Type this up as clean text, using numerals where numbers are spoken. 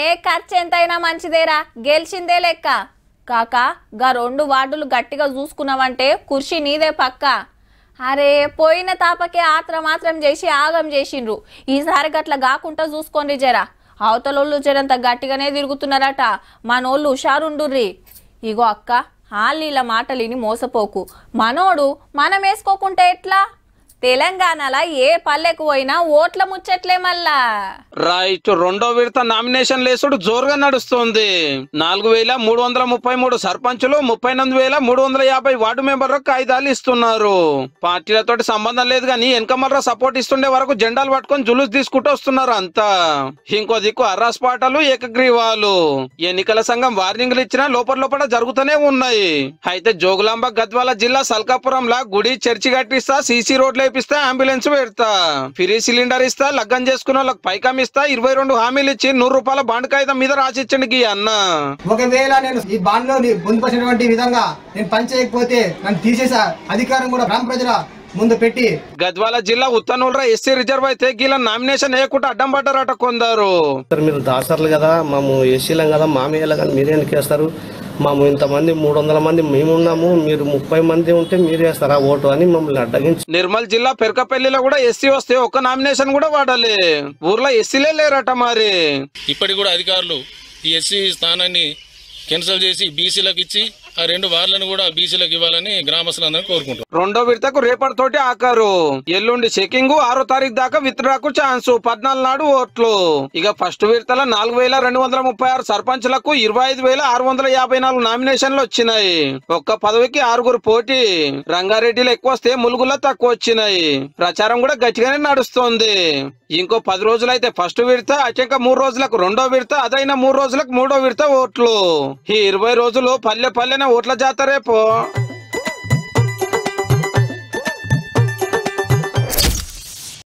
ఏ ఖర్చు ఎంతైనా మంచిదేరా, గెలిచిందే లెక్క. కాకా గా 2 వార్డులు గట్టిగా చూసుకున్నావంటే కుర్చీ నీదే పక్క. అరే పోయిన తాపకే ఆత్రం చేసి ఆగం చేసిండ్రు. ఈసారి గట్ల గాకుండా చూసుకోండి జరా. అవతలోళ్ళు జరంత గట్టిగానే తిరుగుతున్నారట, మనోళ్ళు హుషారుండుర్రి. ఇగో అక్క, ఆళ్ళ మాటలిని మోసపోకు. మనోడు మనం వేసుకోకుంటే ఎట్లా? తెలంగాణలో ఏ పల్లెకు పోయినా ఓట్ల ముచ్చట్లే మళ్ళా. రైట్, రెండో విడత నామినేషన్ లేసుడు జోరుగా నడుస్తుంది. 4333 సర్పంచులు, 38350 వార్డు మెంబర్లకు కాయిదాలు ఇస్తున్నారు. పార్టీలతోటి సంబంధం లేదు గాని వెనకమర్ర సపోర్ట్ ఇస్తుండే వరకు జెండాలు పట్టుకొని జులుస్ తీసుకుంటూ వస్తున్నారు అంతా. ఇంకో దిక్కు అర్రాస్ పాటలు, ఏకగ్రీవాలు. ఎన్నికల సంఘం వార్నింగ్లు ఇచ్చినా లోపల జరుగుతూనే ఉన్నాయి. అయితే జోగులాంబ గద్వాల జిల్లా సల్కాపురంలా గుడి, చర్చి కట్టిస్తా, సీసీ రోడ్లు ఇస్తా, అంబులెన్స్ పెడతా, ఫ్రీ సిలిండర్ ఇస్తా, లగ్గం చేసుకున్న వాళ్ళకి పైకం ఇస్తా, 22 హామీలు ఇచ్చి 100 రూపాయల బాండ్ కాగితం మీద రాసిచ్చండి గీ అన్న. ఒకవేళ నేను ఈ బాండ్ లో పొందుపరిచినటువంటి విధంగా నేను పని చేయకపోతే నన్ను తీసేసా అధికారం కూడా గ్రామ ప్రజల ముందు పెట్టి. గద్వాల జిల్లా ఉత్తనూరులో ఎస్సీ రిజర్వ్ అయితే గీల నామినేషన్ వేయకుండా అడ్డం పడ్డారట కొందరు. మీరు దాసర్లు కదా, మేము ఎస్సీలం కదా, మామయ్యలు కానీ మీరు ఎందుకు వేస్తారు? మేము ఇంతమంది 300 మంది మేమున్నాము, మీరు 30 మంది ఉంటే మీరు వేస్తారా ఓటు అని మమ్మల్ని అడ్డగించి. నిర్మల్ జిల్లా పెరకపల్లిలో కూడా ఎస్సీ వస్తే ఒక్క నామినేషన్ కూడా వాడాలి. ఊర్లో ఎస్సీలే లేరట. మరి ఇప్పటికి కూడా అధికారులు ఈ ఎస్సీ స్థానాన్ని కెన్సిల్ చేసి బీసీలకు ఇచ్చి ఆ 2 వార్డులను కూడా బీసీలకు ఇవ్వాలని గ్రామస్తులందరూ కోరుకుంటారు. రెండో విడతకు రేపటితోటి ఆకారు. ఎల్లుండి చెకింగ్, 6వ తారీఖు దాకా విత్డ్రాకు ఛాన్స్, 14 నాడు ఓట్లు. ఇక ఫస్ట్ విడతల 4236 సర్పంచ్లకు 25654 నామినేషన్లు వచ్చినాయి. ఒక్క పదవికి 6గురు పోటీ. రంగారెడ్డిలో ఎక్కువ వస్తే, ములుగులో తక్కువ వచ్చినాయి. ప్రచారం కూడా గట్టిగానే నడుస్తోంది. ఇంకో 10 రోజులైతే ఫస్ట్ విడత, అత్యంక 3 రోజులకు రెండో విడత, అదైనా 3 రోజులకు మూడో విడత ఓట్లు. ఈ 20 రోజులు పల్లె పల్లెనే ఓట్ల జాతరేపో.